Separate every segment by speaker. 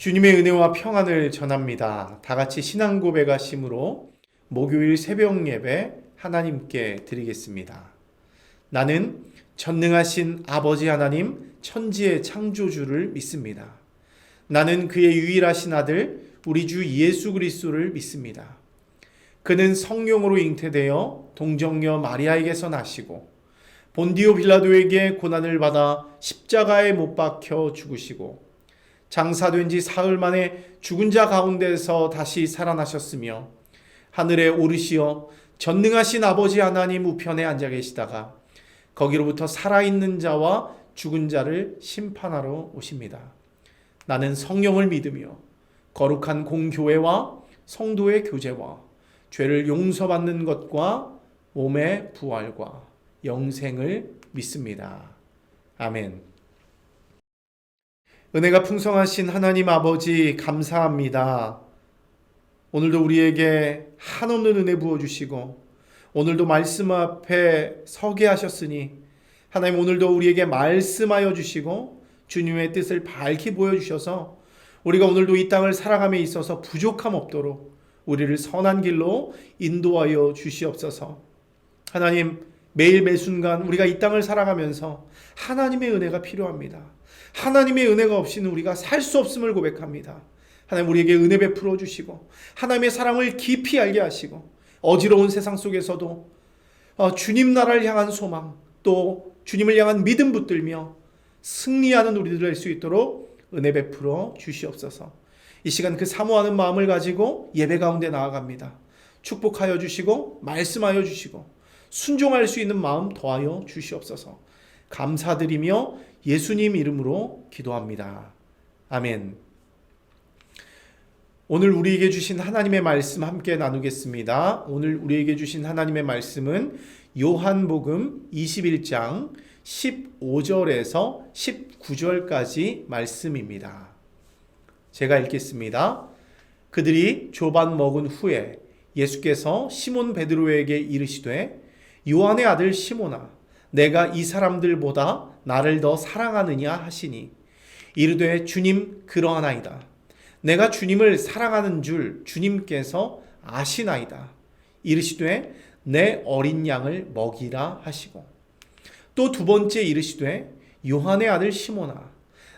Speaker 1: 주님의 은혜와 평안을 전합니다. 다 같이 신앙 고백하심으로 목요일 새벽 예배 하나님께 드리겠습니다. 나는 전능하신 아버지 하나님 천지의 창조주를 믿습니다. 나는 그의 유일하신 아들 우리 주 예수 그리스도를 믿습니다. 그는 성령으로 잉태되어 동정녀 마리아에게서 나시고 본디오 빌라도에게 고난을 받아 십자가에 못 박혀 죽으시고 장사된 지 사흘 만에 죽은 자 가운데서 다시 살아나셨으며 하늘에 오르시어 전능하신 아버지 하나님 우편에 앉아 계시다가 거기로부터 살아있는 자와 죽은 자를 심판하러 오십니다. 나는 성령을 믿으며 거룩한 공교회와 성도의 교제와 죄를 용서받는 것과 몸의 부활과 영생을 믿습니다. 아멘. 은혜가 풍성하신 하나님 아버지 감사합니다. 오늘도 우리에게 한없는 은혜 부어주시고 오늘도 말씀 앞에 서게 하셨으니 하나님 오늘도 우리에게 말씀하여 주시고 주님의 뜻을 밝히 보여주셔서 우리가 오늘도 이 땅을 살아감에 있어서 부족함 없도록 우리를 선한 길로 인도하여 주시옵소서. 하나님 매일 매순간 우리가 이 땅을 살아가면서 하나님의 은혜가 필요합니다. 하나님의 은혜가 없이는 우리가 살 수 없음을 고백합니다. 하나님 우리에게 은혜 베풀어 주시고 하나님의 사랑을 깊이 알게 하시고 어지러운 세상 속에서도 주님 나라를 향한 소망 또 주님을 향한 믿음 붙들며 승리하는 우리들 될 수 있도록 은혜 베풀어 주시옵소서. 이 시간 그 사모하는 마음을 가지고 예배 가운데 나아갑니다. 축복하여 주시고 말씀하여 주시고 순종할 수 있는 마음 더하여 주시옵소서. 감사드리며 예수님 이름으로 기도합니다. 아멘. 오늘 우리에게 주신 하나님의 말씀 함께 나누겠습니다. 오늘 우리에게 주신 하나님의 말씀은 요한복음 21장 15절에서 19절까지 말씀입니다. 제가 읽겠습니다. 그들이 조반 먹은 후에 예수께서 시몬 베드로에게 이르시되 요한의 아들 시몬아 내가 이 사람들보다 나를 더 사랑하느냐 하시니 이르되 주님 그러하나이다. 내가 주님을 사랑하는 줄 주님께서 아시나이다. 이르시되 내 어린 양을 먹이라 하시고 또 두 번째 이르시되 요한의 아들 시몬아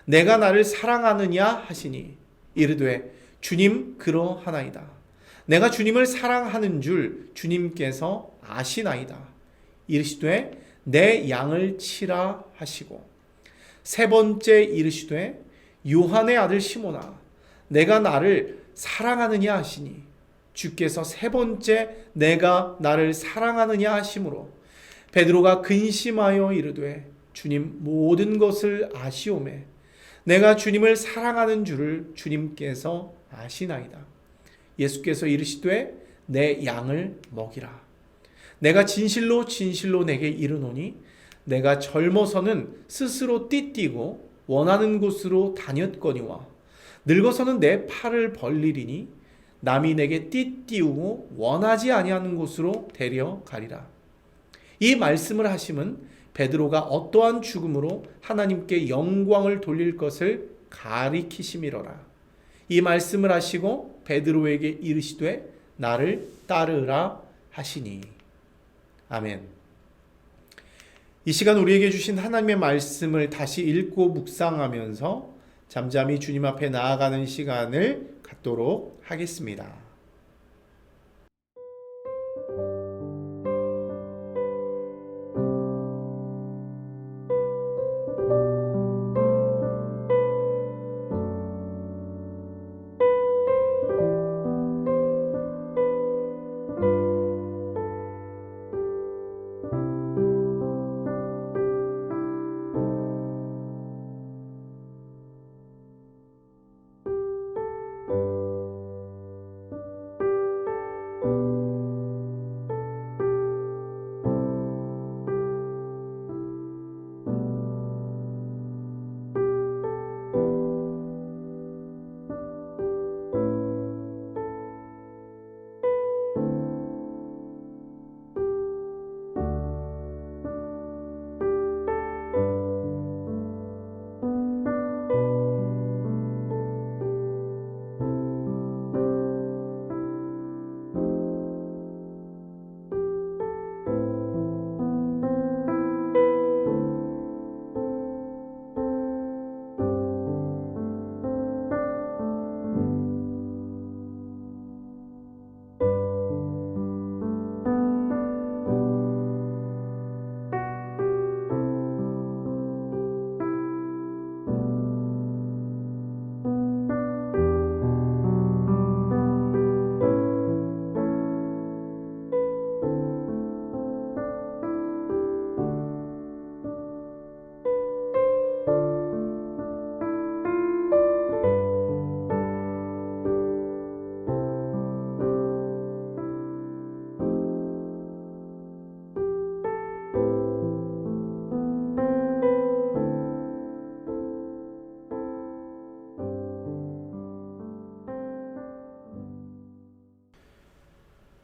Speaker 1: 내가 나를 사랑하느냐 하시니 이르되 주님 그러하나이다. 내가 주님을 사랑하는 줄 주님께서 아시나이다. 이르시되 내 양을 치라 하시고 세 번째 이르시되 요한의 아들 시몬아 내가 나를 사랑하느냐 하시니 주께서 세 번째 내가 나를 사랑하느냐 하심으로 베드로가 근심하여 이르되 주님 모든 것을 아시오매 내가 주님을 사랑하는 줄을 주님께서 아시나이다. 예수께서 이르시되 내 양을 먹이라. 내가 진실로 진실로 내게 이르노니 내가 젊어서는 스스로 띠띠고 원하는 곳으로 다녔거니와 늙어서는 내 팔을 벌리리니 남이 내게 띠띠우고 원하지 아니하는 곳으로 데려가리라. 이 말씀을 하심은 베드로가 어떠한 죽음으로 하나님께 영광을 돌릴 것을 가리키심이로라. 이 말씀을 하시고 베드로에게 이르시되 나를 따르라 하시니. 아멘. 이 시간 우리에게 주신 하나님의 말씀을 다시 읽고 묵상하면서 잠잠히 주님 앞에 나아가는 시간을 갖도록 하겠습니다.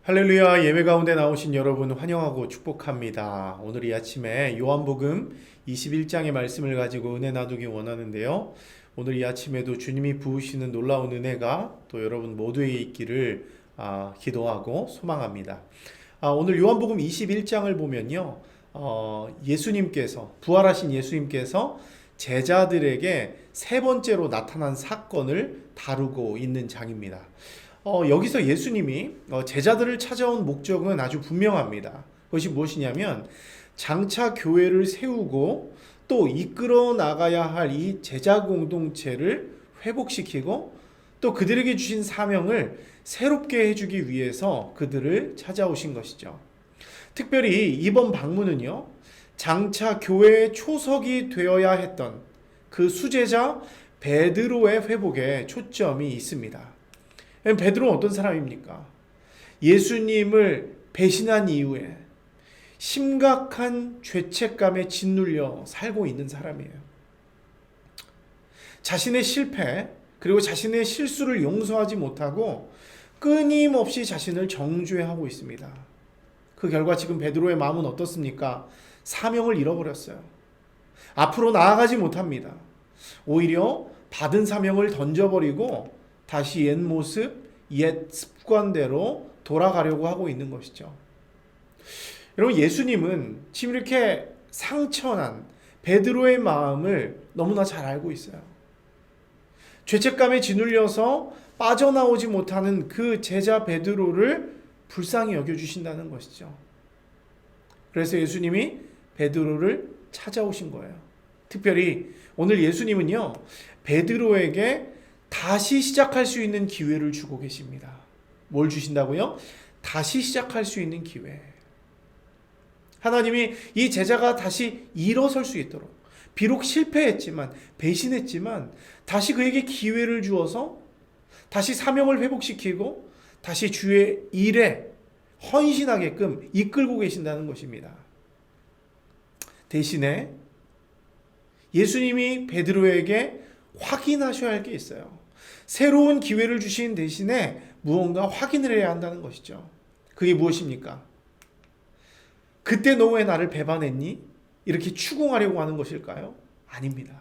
Speaker 1: 할렐루야. 예배 가운데 나오신 여러분 환영하고 축복합니다. 오늘 이 아침에 요한복음 21장의 말씀을 가지고 은혜 나누기 원하는데요. 오늘 이 아침에도 주님이 부으시는 놀라운 은혜가 또 여러분 모두에게 있기를 기도하고 소망합니다. 오늘 요한복음 21장을 보면요. 예수님께서 부활하신 예수님께서 제자들에게 세 번째로 나타난 사건을 다루고 있는 장입니다. 여기서 예수님이 제자들을 찾아온 목적은 아주 분명합니다. 그것이 무엇이냐면 장차 교회를 세우고 또 이끌어 나가야 할 이 제자 공동체를 회복시키고 또 그들에게 주신 사명을 새롭게 해주기 위해서 그들을 찾아오신 것이죠. 특별히 이번 방문은요, 장차 교회의 초석이 되어야 했던 그 수제자 베드로의 회복에 초점이 있습니다. 베드로는 어떤 사람입니까? 예수님을 배신한 이후에 심각한 죄책감에 짓눌려 살고 있는 사람이에요. 자신의 실패 그리고 자신의 실수를 용서하지 못하고 끊임없이 자신을 정죄하고 있습니다. 그 결과 지금 베드로의 마음은 어떻습니까? 사명을 잃어버렸어요. 앞으로 나아가지 못합니다. 오히려 받은 사명을 던져버리고 다시 옛 모습, 옛 습관대로 돌아가려고 하고 있는 것이죠. 여러분, 예수님은 지금 이렇게 상처난 베드로의 마음을 너무나 잘 알고 있어요. 죄책감에 짓눌려서 빠져나오지 못하는 그 제자 베드로를 불쌍히 여겨주신다는 것이죠. 그래서 예수님이 베드로를 찾아오신 거예요. 특별히 오늘 예수님은요, 베드로에게 다시 시작할 수 있는 기회를 주고 계십니다. 뭘 주신다고요? 다시 시작할 수 있는 기회. 하나님이 이 제자가 다시 일어설 수 있도록, 비록 실패했지만, 배신했지만 다시 그에게 기회를 주어서 다시 사명을 회복시키고 다시 주의 일에 헌신하게끔 이끌고 계신다는 것입니다. 대신에 예수님이 베드로에게 확인하셔야 할 게 있어요. 새로운 기회를 주신 대신에 무언가 확인을 해야 한다는 것이죠. 그게 무엇입니까? 그때 너 왜 나를 배반했니? 이렇게 추궁하려고 하는 것일까요? 아닙니다.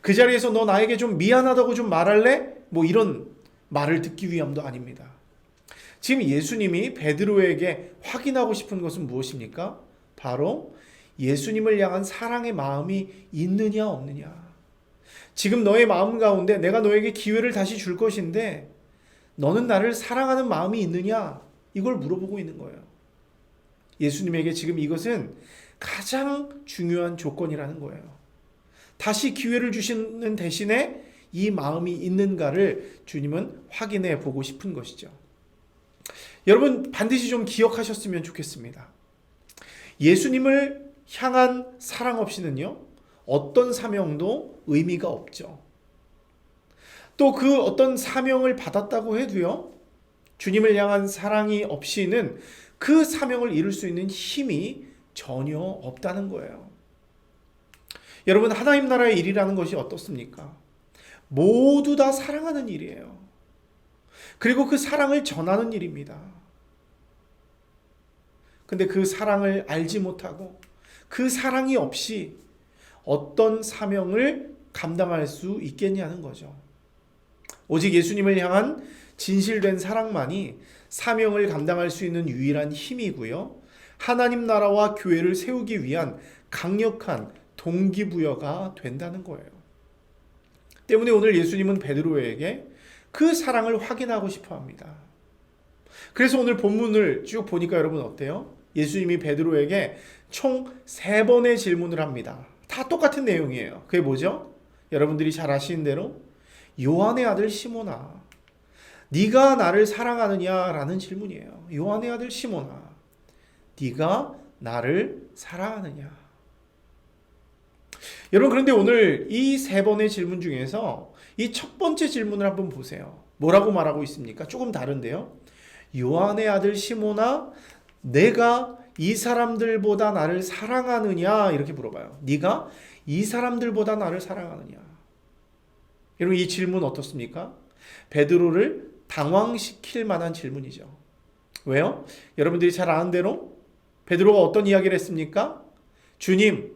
Speaker 1: 그 자리에서 너 나에게 좀 미안하다고 좀 말할래? 이런 말을 듣기 위함도 아닙니다. 지금 예수님이 베드로에게 확인하고 싶은 것은 무엇입니까? 바로 예수님을 향한 사랑의 마음이 있느냐 없느냐. 지금 너의 마음 가운데 내가 너에게 기회를 다시 줄 것인데 너는 나를 사랑하는 마음이 있느냐? 이걸 물어보고 있는 거예요. 예수님에게 지금 이것은 가장 중요한 조건이라는 거예요. 다시 기회를 주시는 대신에 이 마음이 있는가를 주님은 확인해 보고 싶은 것이죠. 여러분, 반드시 좀 기억하셨으면 좋겠습니다. 예수님을 향한 사랑 없이는요, 어떤 사명도 의미가 없죠. 또 그 어떤 사명을 받았다고 해도요, 주님을 향한 사랑이 없이는 그 사명을 이룰 수 있는 힘이 전혀 없다는 거예요. 여러분, 하나님 나라의 일이라는 것이 어떻습니까? 모두 다 사랑하는 일이에요. 그리고 그 사랑을 전하는 일입니다. 근데 그 사랑을 알지 못하고 그 사랑이 없이 어떤 사명을 감당할 수 있겠냐는 거죠. 오직 예수님을 향한 진실된 사랑만이 사명을 감당할 수 있는 유일한 힘이고요. 하나님 나라와 교회를 세우기 위한 강력한 동기부여가 된다는 거예요. 때문에 오늘 예수님은 베드로에게 그 사랑을 확인하고 싶어 합니다. 그래서 오늘 본문을 쭉 보니까 여러분 어때요? 예수님이 베드로에게 총 3번의 질문을 합니다. 다 똑같은 내용이에요. 그게 뭐죠? 여러분들이 잘 아시는 대로 요한의 아들 시몬아, 네가 나를 사랑하느냐라는 질문이에요. 요한의 아들 시몬아, 네가 나를 사랑하느냐? 여러분, 그런데 오늘 이 3번의 질문 중에서 이 첫 번째 질문을 한번 보세요. 뭐라고 말하고 있습니까? 조금 다른데요. 요한의 아들 시몬아, 내가 이 사람들보다 나를 사랑하느냐? 이렇게 물어봐요. 네가 이 사람들보다 나를 사랑하느냐? 여러분, 이 질문 어떻습니까? 베드로를 당황시킬 만한 질문이죠. 왜요? 여러분들이 잘 아는 대로 베드로가 어떤 이야기를 했습니까? 주님,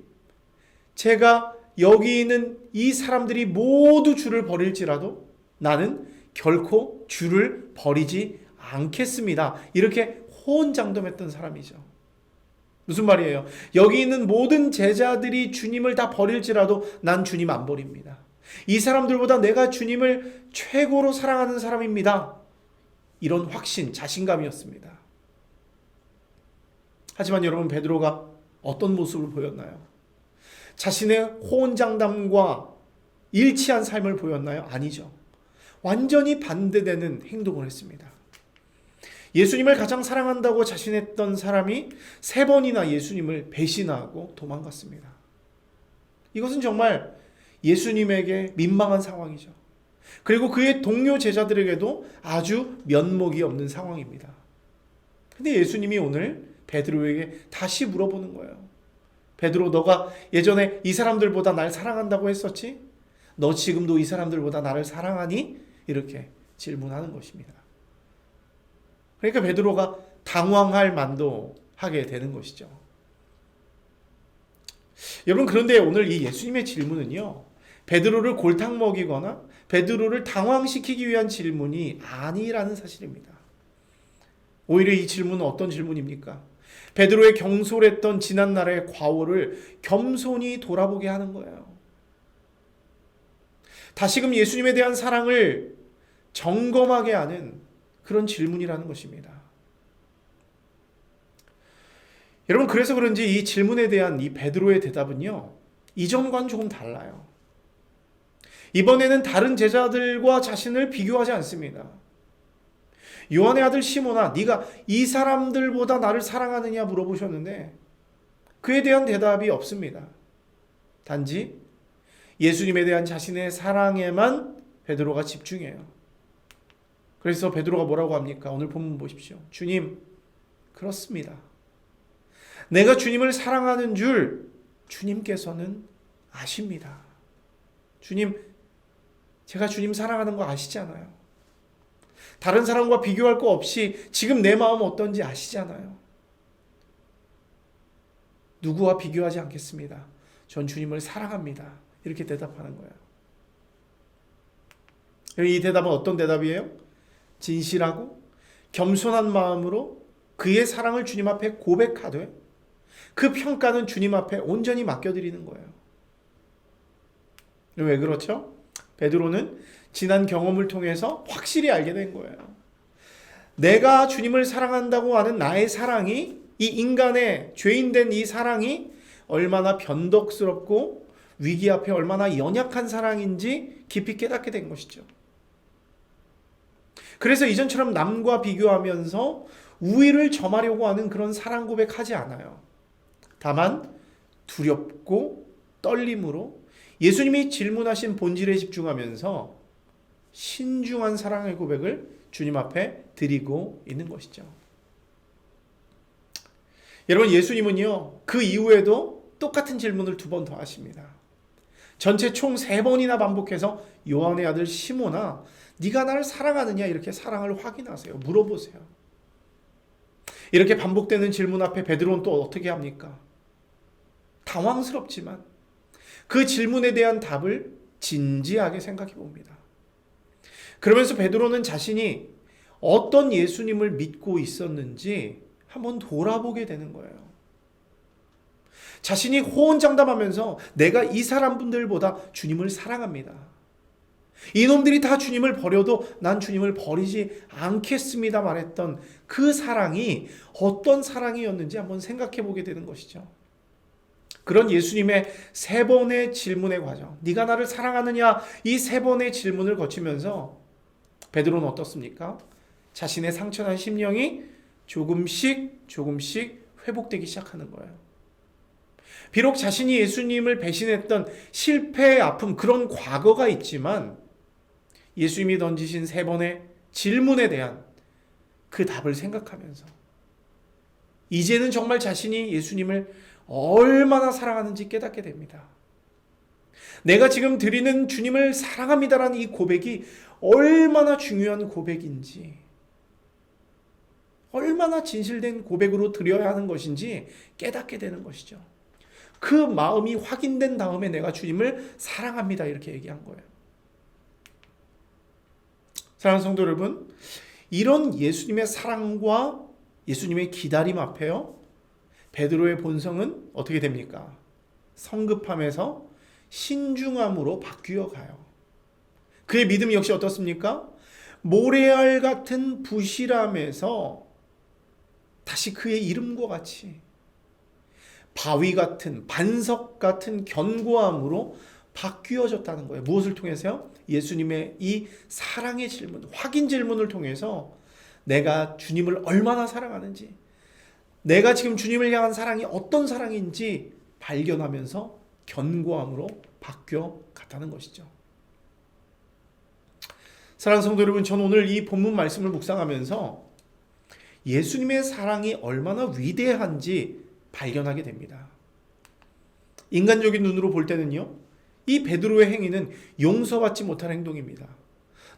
Speaker 1: 제가 여기 있는 이 사람들이 모두 주를 버릴지라도 나는 결코 주를 버리지 않겠습니다. 이렇게 호언장담했던 사람이죠. 무슨 말이에요? 여기 있는 모든 제자들이 주님을 다 버릴지라도 난 주님 안 버립니다. 이 사람들보다 내가 주님을 최고로 사랑하는 사람입니다. 이런 확신, 자신감이었습니다. 하지만 여러분, 베드로가 어떤 모습을 보였나요? 자신의 호언장담과 일치한 삶을 보였나요? 아니죠. 완전히 반대되는 행동을 했습니다. 예수님을 가장 사랑한다고 자신했던 사람이 3번이나 예수님을 배신하고 도망갔습니다. 이것은 정말 예수님에게 민망한 상황이죠. 그리고 그의 동료 제자들에게도 아주 면목이 없는 상황입니다. 근데 예수님이 오늘 베드로에게 다시 물어보는 거예요. 베드로, 너가 예전에 이 사람들보다 날 사랑한다고 했었지? 너 지금도 이 사람들보다 나를 사랑하니? 이렇게 질문하는 것입니다. 그러니까 베드로가 당황할 만도 하게 되는 것이죠. 여러분, 그런데 오늘 이 예수님의 질문은요, 베드로를 골탕 먹이거나 베드로를 당황시키기 위한 질문이 아니라는 사실입니다. 오히려 이 질문은 어떤 질문입니까? 베드로의 경솔했던 지난날의 과오를 겸손히 돌아보게 하는 거예요. 다시금 예수님에 대한 사랑을 점검하게 하는 그런 질문이라는 것입니다. 여러분, 그래서 그런지 이 질문에 대한 이 베드로의 대답은요, 이전과는 조금 달라요. 이번에는 다른 제자들과 자신을 비교하지 않습니다. 요한의 아들 시몬아, 네가 이 사람들보다 나를 사랑하느냐 물어보셨는데 그에 대한 대답이 없습니다. 단지 예수님에 대한 자신의 사랑에만 베드로가 집중해요. 그래서 베드로가 뭐라고 합니까? 오늘 본문 보십시오. 주님, 그렇습니다. 내가 주님을 사랑하는 줄 주님께서는 아십니다. 주님, 제가 주님 사랑하는 거 아시잖아요. 다른 사람과 비교할 거 없이 지금 내 마음 어떤지 아시잖아요. 누구와 비교하지 않겠습니다. 전 주님을 사랑합니다. 이렇게 대답하는 거예요. 이 대답은 어떤 대답이에요? 진실하고 겸손한 마음으로 그의 사랑을 주님 앞에 고백하되 그 평가는 주님 앞에 온전히 맡겨드리는 거예요. 왜 그렇죠? 베드로는 지난 경험을 통해서 확실히 알게 된 거예요. 내가 주님을 사랑한다고 하는 나의 사랑이, 이 인간의 죄인된 이 사랑이 얼마나 변덕스럽고 위기 앞에 얼마나 연약한 사랑인지 깊이 깨닫게 된 것이죠. 그래서 이전처럼 남과 비교하면서 우위를 점하려고 하는 그런 사랑 고백하지 않아요. 다만 두렵고 떨림으로 예수님이 질문하신 본질에 집중하면서 신중한 사랑의 고백을 주님 앞에 드리고 있는 것이죠. 여러분, 예수님은요, 그 이후에도 똑같은 질문을 2번 더 하십니다. 전체 총 3번이나 반복해서 요한의 아들 시몬아, 네가 나를 사랑하느냐? 이렇게 사랑을 확인하세요. 물어보세요. 이렇게 반복되는 질문 앞에 베드로는 또 어떻게 합니까? 당황스럽지만 그 질문에 대한 답을 진지하게 생각해 봅니다. 그러면서 베드로는 자신이 어떤 예수님을 믿고 있었는지 한번 돌아보게 되는 거예요. 자신이 호언장담하면서 내가 이 사람분들보다 주님을 사랑합니다. 이놈들이 다 주님을 버려도 난 주님을 버리지 않겠습니다 말했던 그 사랑이 어떤 사랑이었는지 한번 생각해 보게 되는 것이죠. 그런 예수님의 3번의 질문의 과정, 네가 나를 사랑하느냐, 이 3번의 질문을 거치면서 베드로는 어떻습니까? 자신의 상처난 심령이 조금씩 회복되기 시작하는 거예요. 비록 자신이 예수님을 배신했던 실패의 아픔, 그런 과거가 있지만 예수님이 던지신 3번의 질문에 대한 그 답을 생각하면서 이제는 정말 자신이 예수님을 얼마나 사랑하는지 깨닫게 됩니다. 내가 지금 드리는 주님을 사랑합니다라는 이 고백이 얼마나 중요한 고백인지, 얼마나 진실된 고백으로 드려야 하는 것인지 깨닫게 되는 것이죠. 그 마음이 확인된 다음에 내가 주님을 사랑합니다 이렇게 얘기한 거예요. 사랑하는 성도 여러분, 이런 예수님의 사랑과 예수님의 기다림 앞에요, 베드로의 본성은 어떻게 됩니까? 성급함에서 신중함으로 바뀌어 가요. 그의 믿음 역시 어떻습니까? 모래알 같은 부실함에서 다시 그의 이름과 같이 바위 같은, 반석 같은 견고함으로 바뀌어졌다는 거예요. 무엇을 통해서요? 예수님의 이 사랑의 질문, 확인 질문을 통해서 내가 주님을 얼마나 사랑하는지, 내가 지금 주님을 향한 사랑이 어떤 사랑인지 발견하면서 견고함으로 바뀌어 갔다는 것이죠. 사랑하는 성도 여러분, 저는 오늘 이 본문 말씀을 묵상하면서 예수님의 사랑이 얼마나 위대한지 발견하게 됩니다. 인간적인 눈으로 볼 때는요, 이 베드로의 행위는 용서받지 못할 행동입니다.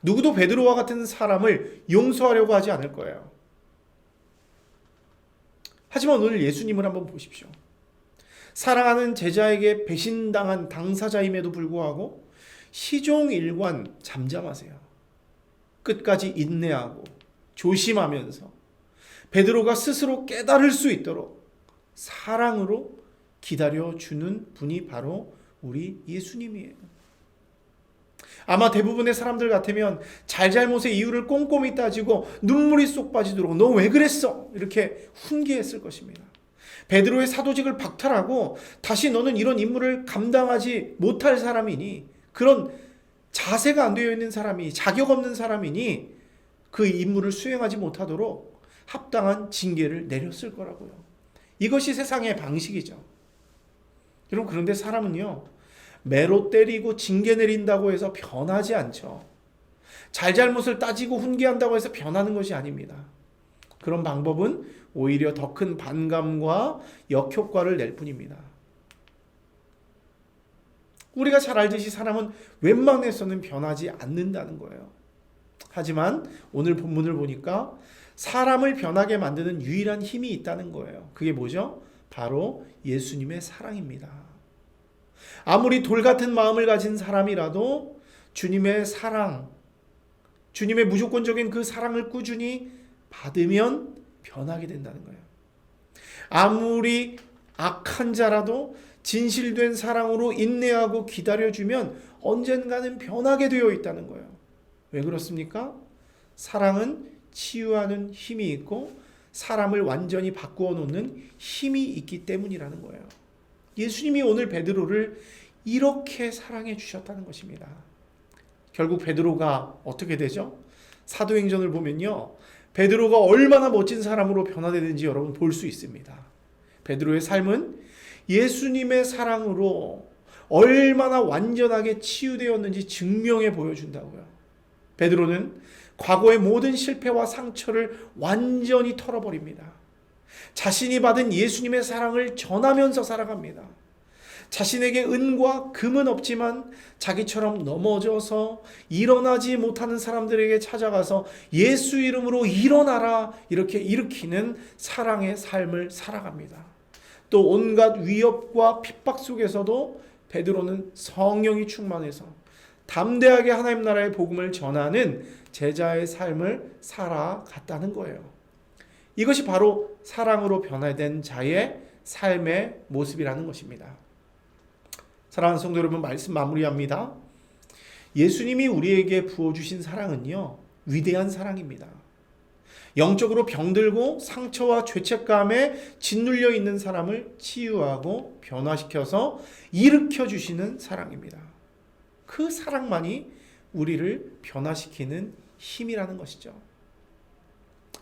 Speaker 1: 누구도 베드로와 같은 사람을 용서하려고 하지 않을 거예요. 하지만 오늘 예수님을 한번 보십시오. 사랑하는 제자에게 배신당한 당사자임에도 불구하고 시종일관 잠잠하세요. 끝까지 인내하고 조심하면서 베드로가 스스로 깨달을 수 있도록 사랑으로 기다려주는 분이 바로 우리 예수님이에요. 아마 대부분의 사람들 같으면 잘잘못의 이유를 꼼꼼히 따지고 눈물이 쏙 빠지도록 너 왜 그랬어? 이렇게 훈계했을 것입니다. 베드로의 사도직을 박탈하고 다시 너는 이런 임무를 감당하지 못할 사람이니, 그런 자세가 안 되어 있는 사람이, 자격 없는 사람이니 그 임무를 수행하지 못하도록 합당한 징계를 내렸을 거라고요. 이것이 세상의 방식이죠. 여러분, 그런데 사람은요, 매로 때리고 징계 내린다고 해서 변하지 않죠. 잘잘못을 따지고 훈계한다고 해서 변하는 것이 아닙니다. 그런 방법은 오히려 더 큰 반감과 역효과를 낼 뿐입니다. 우리가 잘 알듯이 사람은 웬만해서는 변하지 않는다는 거예요. 하지만 오늘 본문을 보니까 사람을 변하게 만드는 유일한 힘이 있다는 거예요. 그게 뭐죠? 바로 예수님의 사랑입니다. 아무리 돌 같은 마음을 가진 사람이라도 주님의 사랑, 주님의 무조건적인 그 사랑을 꾸준히 받으면 변하게 된다는 거예요. 아무리 악한 자라도 진실된 사랑으로 인내하고 기다려주면 언젠가는 변하게 되어 있다는 거예요. 왜 그렇습니까? 사랑은 치유하는 힘이 있고 사람을 완전히 바꾸어 놓는 힘이 있기 때문이라는 거예요. 예수님이 오늘 베드로를 이렇게 사랑해 주셨다는 것입니다. 결국 베드로가 어떻게 되죠? 사도행전을 보면요, 베드로가 얼마나 멋진 사람으로 변화되는지 여러분 볼 수 있습니다. 베드로의 삶은 예수님의 사랑으로 얼마나 완전하게 치유되었는지 증명해 보여준다고요. 베드로는 과거의 모든 실패와 상처를 완전히 털어버립니다. 자신이 받은 예수님의 사랑을 전하면서 살아갑니다. 자신에게 은과 금은 없지만 자기처럼 넘어져서 일어나지 못하는 사람들에게 찾아가서 예수 이름으로 일어나라 이렇게 일으키는 사랑의 삶을 살아갑니다. 또 온갖 위협과 핍박 속에서도 베드로는 성령이 충만해서 담대하게 하나님 나라의 복음을 전하는 제자의 삶을 살아갔다는 거예요. 이것이 바로 사랑으로 변화된 자의 삶의 모습이라는 것입니다. 사랑하는 성도 여러분, 말씀 마무리합니다. 예수님이 우리에게 부어주신 사랑은요, 위대한 사랑입니다. 영적으로 병들고 상처와 죄책감에 짓눌려 있는 사람을 치유하고 변화시켜서 일으켜주시는 사랑입니다. 그 사랑만이 우리를 변화시키는 힘이라는 것이죠.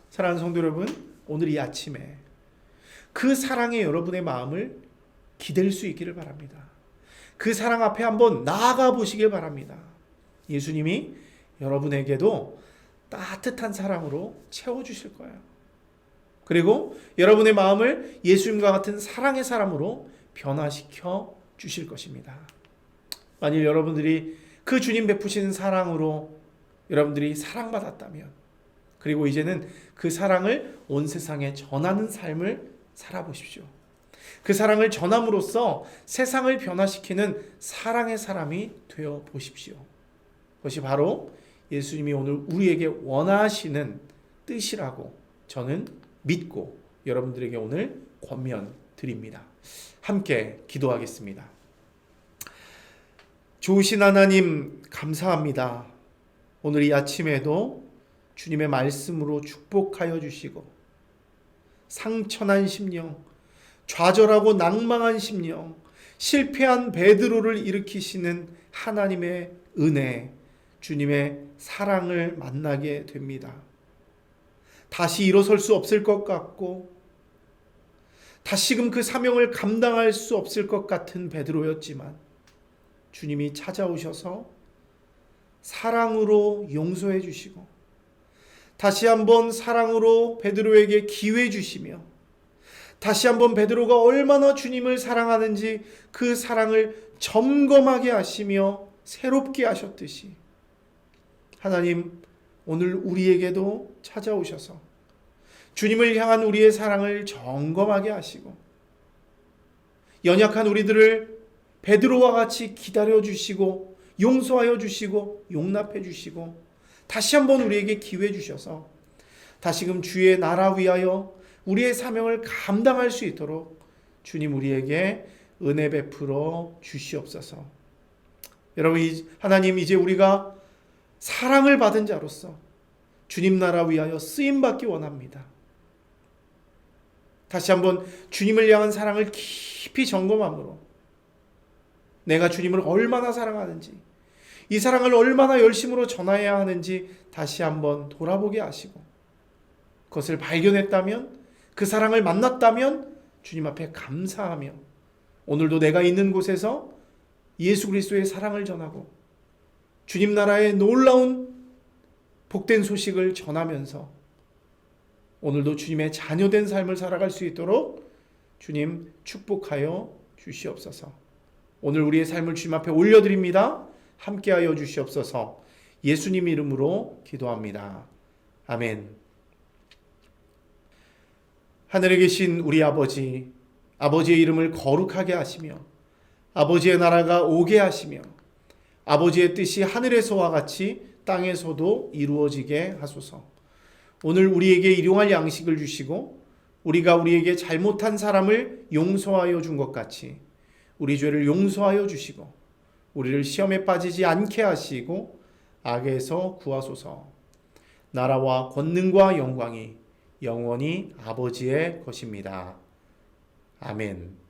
Speaker 1: 사랑하는 성도 여러분, 오늘 이 아침에 그 사랑에 여러분의 마음을 기댈 수 있기를 바랍니다. 그 사랑 앞에 한번 나아가 보시길 바랍니다. 예수님이 여러분에게도 따뜻한 사랑으로 채워주실 거예요. 그리고 여러분의 마음을 예수님과 같은 사랑의 사람으로 변화시켜 주실 것입니다. 만일 여러분들이 그 주님 베푸시는 사랑으로 여러분들이 사랑받았다면, 그리고 이제는 그 사랑을 온 세상에 전하는 삶을 살아보십시오. 그 사랑을 전함으로써 세상을 변화시키는 사랑의 사람이 되어 보십시오. 그것이 바로 예수님이 오늘 우리에게 원하시는 뜻이라고 저는 믿고 여러분들에게 오늘 권면드립니다. 함께 기도하겠습니다. 좋으신 하나님 감사합니다. 오늘 이 아침에도 주님의 말씀으로 축복하여 주시고 상처난 심령, 좌절하고 낭망한 심령, 실패한 베드로를 일으키시는 하나님의 은혜, 주님의 사랑을 만나게 됩니다. 다시 일어설 수 없을 것 같고 다시금 그 사명을 감당할 수 없을 것 같은 베드로였지만 주님이 찾아오셔서 사랑으로 용서해 주시고 다시 한번 사랑으로 베드로에게 기회 주시며 다시 한번 베드로가 얼마나 주님을 사랑하는지 그 사랑을 점검하게 하시며 새롭게 하셨듯이 하나님 오늘 우리에게도 찾아오셔서 주님을 향한 우리의 사랑을 점검하게 하시고 연약한 우리들을 베드로와 같이 기다려 주시고 용서하여 주시고 용납해 주시고 다시 한번 우리에게 기회 주셔서 다시금 주의 나라 위하여 우리의 사명을 감당할 수 있도록 주님 우리에게 은혜 베풀어 주시옵소서. 여러분 하나님 이제 우리가 사랑을 받은 자로서 주님 나라 위하여 쓰임받기 원합니다. 다시 한번 주님을 향한 사랑을 깊이 점검함으로 내가 주님을 얼마나 사랑하는지 이 사랑을 얼마나 열심으로 전해야 하는지 다시 한번 돌아보게 하시고 그것을 발견했다면 그 사랑을 만났다면 주님 앞에 감사하며 오늘도 내가 있는 곳에서 예수 그리스도의 사랑을 전하고 주님 나라의 놀라운 복된 소식을 전하면서 오늘도 주님의 자녀된 삶을 살아갈 수 있도록 주님 축복하여 주시옵소서. 오늘 우리의 삶을 주님 앞에 올려드립니다. 함께하여 주시옵소서. 예수님 이름으로 기도합니다. 아멘. 하늘에 계신 우리 아버지, 아버지의 이름을 거룩하게 하시며 아버지의 나라가 오게 하시며 아버지의 뜻이 하늘에서와 같이 땅에서도 이루어지게 하소서. 오늘 우리에게 일용할 양식을 주시고 우리가 우리에게 잘못한 사람을 용서하여 준 것 같이 우리 죄를 용서하여 주시고 우리를 시험에 빠지지 않게 하시고 악에서 구하소서. 나라와 권능과 영광이 영원히 아버지의 것입니다. 아멘.